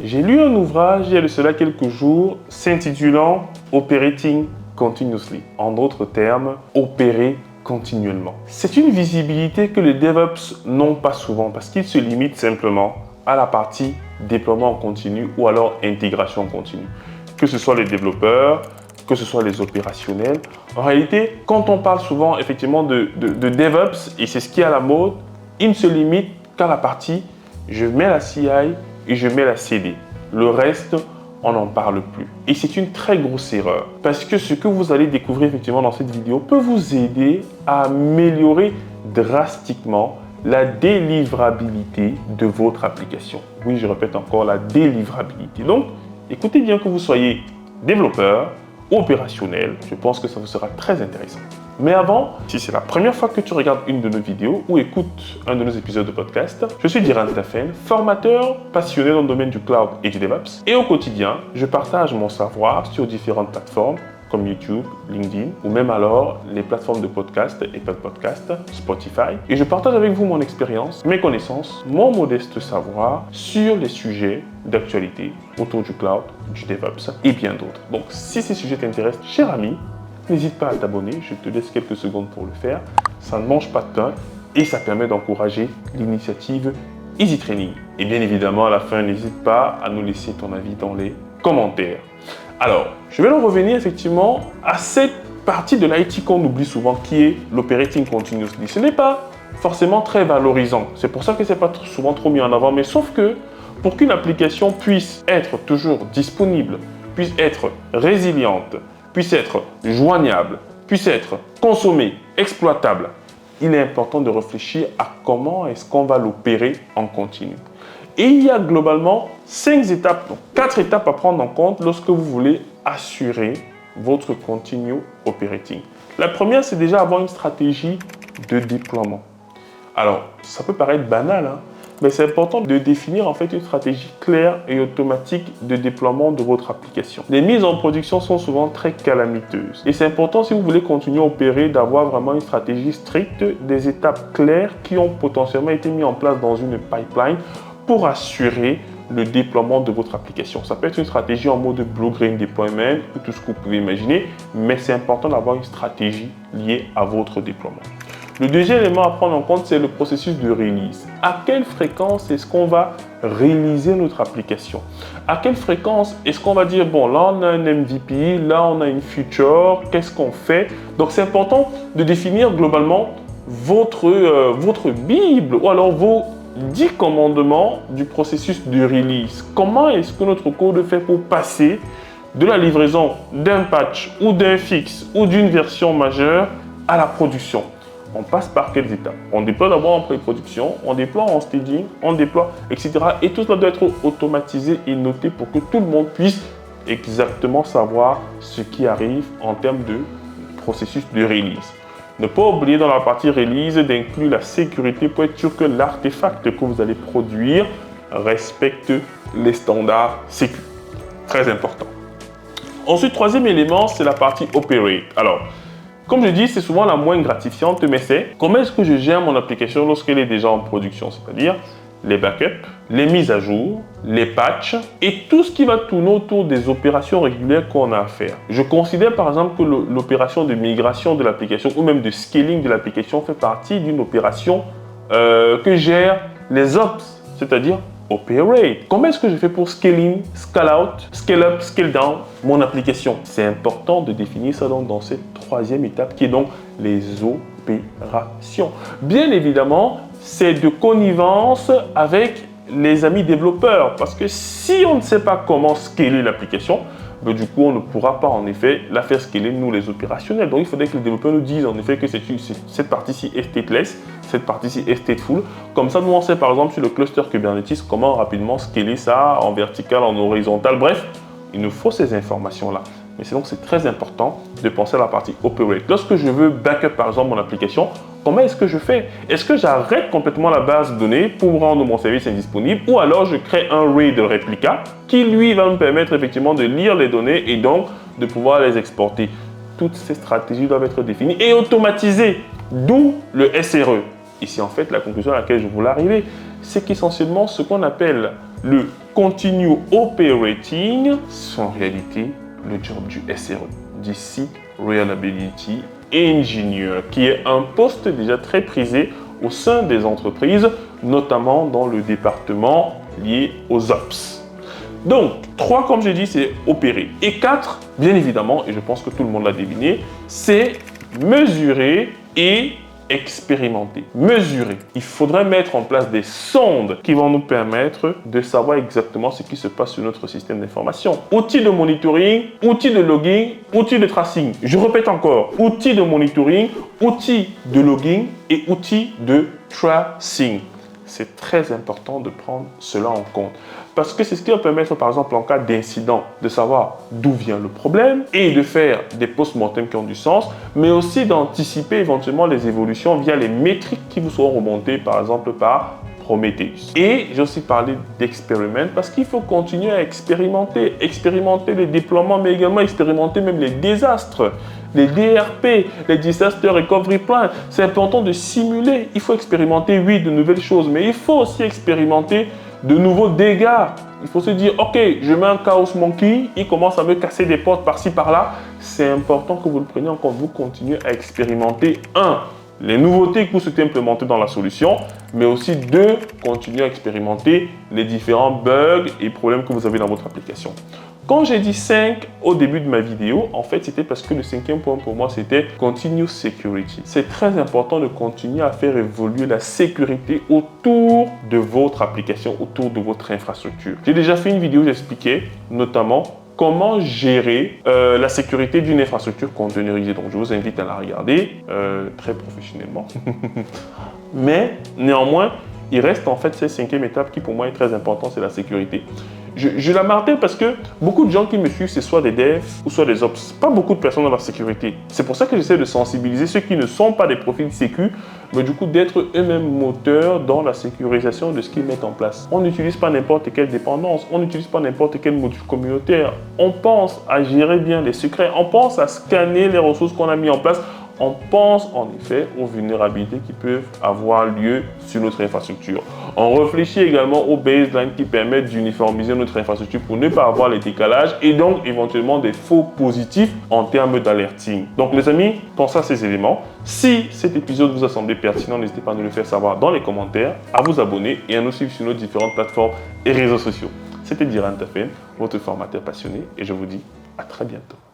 J'ai lu un ouvrage il y a de cela quelques jours s'intitulant Operating Continuously. En d'autres termes, opérer continuellement. C'est une visibilité que les DevOps n'ont pas souvent parce qu'ils se limitent simplement à la partie déploiement en continu ou alors intégration en continu. Que ce soit les développeurs, que ce soit les opérationnels. En réalité, quand on parle souvent effectivement de DevOps, et c'est ce qui est à la mode, il ne se limite qu'à la partie je mets la CI et je mets la CD. Le reste, on n'en parle plus. Et c'est une très grosse erreur parce que ce que vous allez découvrir effectivement dans cette vidéo peut vous aider à améliorer drastiquement la délivrabilité de votre application. Oui, je répète encore, la délivrabilité. Donc, écoutez bien que vous soyez développeur ou opérationnel, je pense que ça vous sera très intéressant. Mais avant, si c'est la première fois que tu regardes une de nos vidéos ou écoutes un de nos épisodes de podcast, je suis Diran Tafen, formateur passionné dans le domaine du cloud et du DevOps. Et au quotidien, je partage mon savoir sur différentes plateformes comme YouTube, LinkedIn ou même alors les plateformes de podcast, Apple Podcast, Spotify. Et je partage avec vous mon expérience, mes connaissances, mon modeste savoir sur les sujets d'actualité autour du cloud, du DevOps et bien d'autres. Donc si ces sujets t'intéressent, cher ami, n'hésite pas à t'abonner, je te laisse quelques secondes pour le faire. Ça ne mange pas de pain et ça permet d'encourager l'initiative Easy Training. Et bien évidemment, à la fin, n'hésite pas à nous laisser ton avis dans les commentaires. Alors, je vais en revenir effectivement à cette partie de l'IT qu'on oublie souvent qui est l'Operating Continuously. Ce n'est pas forcément très valorisant. C'est pour ça que ce n'est pas souvent trop mis en avant. Mais sauf que pour qu'une application puisse être toujours disponible, puisse être résiliente, puisse être joignable, puisse être consommée, exploitable, il est important de réfléchir à comment est-ce qu'on va l'opérer en continu. Et il y a globalement 5 étapes, donc 4 étapes à prendre en compte lorsque vous voulez assurer votre continue operating. La première, c'est déjà avoir une stratégie de déploiement. Alors, ça peut paraître banal, mais c'est important de définir en fait une stratégie claire et automatique de déploiement de votre application. Les mises en production sont souvent très calamiteuses. Et c'est important si vous voulez continuer à opérer d'avoir vraiment une stratégie stricte, des étapes claires qui ont potentiellement été mises en place dans une pipeline pour assurer le déploiement de votre application. Ça peut être une stratégie en mode blue-green deployment ou tout ce que vous pouvez imaginer, mais c'est important d'avoir une stratégie liée à votre déploiement. Le deuxième élément à prendre en compte, c'est le processus de release. À quelle fréquence est-ce qu'on va réaliser notre application? À quelle fréquence est-ce qu'on va dire, bon, là on a un MVP, là on a une feature, qu'est-ce qu'on fait? Donc c'est important de définir globalement votre Bible ou alors vos 10 commandements du processus de release. Comment est-ce que notre code fait pour passer de la livraison d'un patch ou d'un fixe ou d'une version majeure à la production? On passe par quelles étapes? On déploie d'abord en pré-production, on déploie en staging, on déploie, etc. Et tout cela doit être automatisé et noté pour que tout le monde puisse exactement savoir ce qui arrive en termes de processus de release. Ne pas oublier dans la partie release d'inclure la sécurité pour être sûr que l'artefact que vous allez produire respecte les standards sécu. Très important. Ensuite, troisième élément, c'est la partie operate. Alors, comme je dis, c'est souvent la moins gratifiante, mais c'est comment est-ce que je gère mon application lorsqu'elle est déjà en production, c'est-à-dire les backups, les mises à jour, les patchs et tout ce qui va tourner autour des opérations régulières qu'on a à faire. Je considère par exemple que l'opération de migration de l'application ou même de scaling de l'application fait partie d'une opération que gèrent les ops, c'est-à-dire operate. Comment est-ce que je fais pour scaling, scale out, scale up, scale down mon application? C'est important de définir ça donc dans cette troisième étape qui est donc les opérations. Bien évidemment, c'est de connivence avec les amis développeurs parce que si on ne sait pas comment scaler l'application, du coup, on ne pourra pas en effet la faire scaler nous les opérationnels. Donc, il faudrait que les développeurs nous disent en effet que cette partie-ci est stateless, cette partie-ci est stateful. Comme ça, nous on sait par exemple sur le cluster Kubernetes comment rapidement scaler ça en vertical, en horizontal. Bref, il nous faut ces informations-là. Mais c'est donc très important de penser à la partie operate. Lorsque je veux backup par exemple mon application, comment est-ce que je fais? Est-ce que j'arrête complètement la base de données pour rendre mon service indisponible ou alors je crée un RAID réplica qui lui va me permettre effectivement de lire les données et donc de pouvoir les exporter? Toutes ces stratégies doivent être définies et automatisées, d'où le SRE. Ici en fait la conclusion à laquelle je voulais arriver, c'est qu'essentiellement ce qu'on appelle le Continue Operating, c'est en réalité le job du SRE, du Site Reliability Engineer, qui est un poste déjà très prisé au sein des entreprises, notamment dans le département lié aux Ops. Donc, 3, comme j'ai dit, c'est opérer. Et 4, bien évidemment, et je pense que tout le monde l'a deviné, c'est mesurer et expérimenter. Mesurer. Il faudrait mettre en place des sondes qui vont nous permettre de savoir exactement ce qui se passe sur notre système d'information. Outils de monitoring, outils de logging, outils de tracing. Je répète encore, outils de monitoring, outils de logging et outils de tracing. C'est très important de prendre cela en compte. Parce que c'est ce qui va permettre, par exemple, en cas d'incident, de savoir d'où vient le problème et de faire des post-mortem qui ont du sens, mais aussi d'anticiper éventuellement les évolutions via les métriques qui vous seront remontées, par exemple, par Prometheus. Et j'ai aussi parlé d'expériment parce qu'il faut continuer à expérimenter. Expérimenter les déploiements, mais également expérimenter même les désastres. Les DRP, les Disaster Recovery Plan, c'est important de simuler. Il faut expérimenter, oui, de nouvelles choses, mais il faut aussi expérimenter de nouveaux dégâts. Il faut se dire, ok, je mets un Chaos Monkey, il commence à me casser des portes par-ci, par-là. C'est important que vous le preniez en compte. Vous continuez à expérimenter, les nouveautés que vous souhaitez implémenter dans la solution, mais aussi 2, continuer à expérimenter les différents bugs et problèmes que vous avez dans votre application. Quand j'ai dit 5 au début de ma vidéo, en fait, c'était parce que le 5e point pour moi, c'était Continuous Security. C'est très important de continuer à faire évoluer la sécurité autour de votre application, autour de votre infrastructure. J'ai déjà fait une vidéo où j'expliquais notamment comment gérer la sécurité d'une infrastructure containerisée. Donc, je vous invite à la regarder très professionnellement. Mais néanmoins, il reste en fait cette 5e étape qui pour moi est très importante, c'est la sécurité. Je la martèle parce que beaucoup de gens qui me suivent, c'est soit des devs ou soit des ops. Pas beaucoup de personnes dans la sécurité. C'est pour ça que j'essaie de sensibiliser ceux qui ne sont pas des profils sécu, mais du coup d'être eux-mêmes moteurs dans la sécurisation de ce qu'ils mettent en place. On n'utilise pas n'importe quelle dépendance, on n'utilise pas n'importe quel module communautaire. On pense à gérer bien les secrets, on pense à scanner les ressources qu'on a mis en place. On pense en effet aux vulnérabilités qui peuvent avoir lieu sur notre infrastructure. On réfléchit également aux baselines qui permettent d'uniformiser notre infrastructure pour ne pas avoir les décalages et donc éventuellement des faux positifs en termes d'alerting. Donc les amis, pensez à ces éléments. Si cet épisode vous a semblé pertinent, n'hésitez pas à nous le faire savoir dans les commentaires, à vous abonner et à nous suivre sur nos différentes plateformes et réseaux sociaux. C'était Diran Tafen, votre formateur passionné et je vous dis à très bientôt.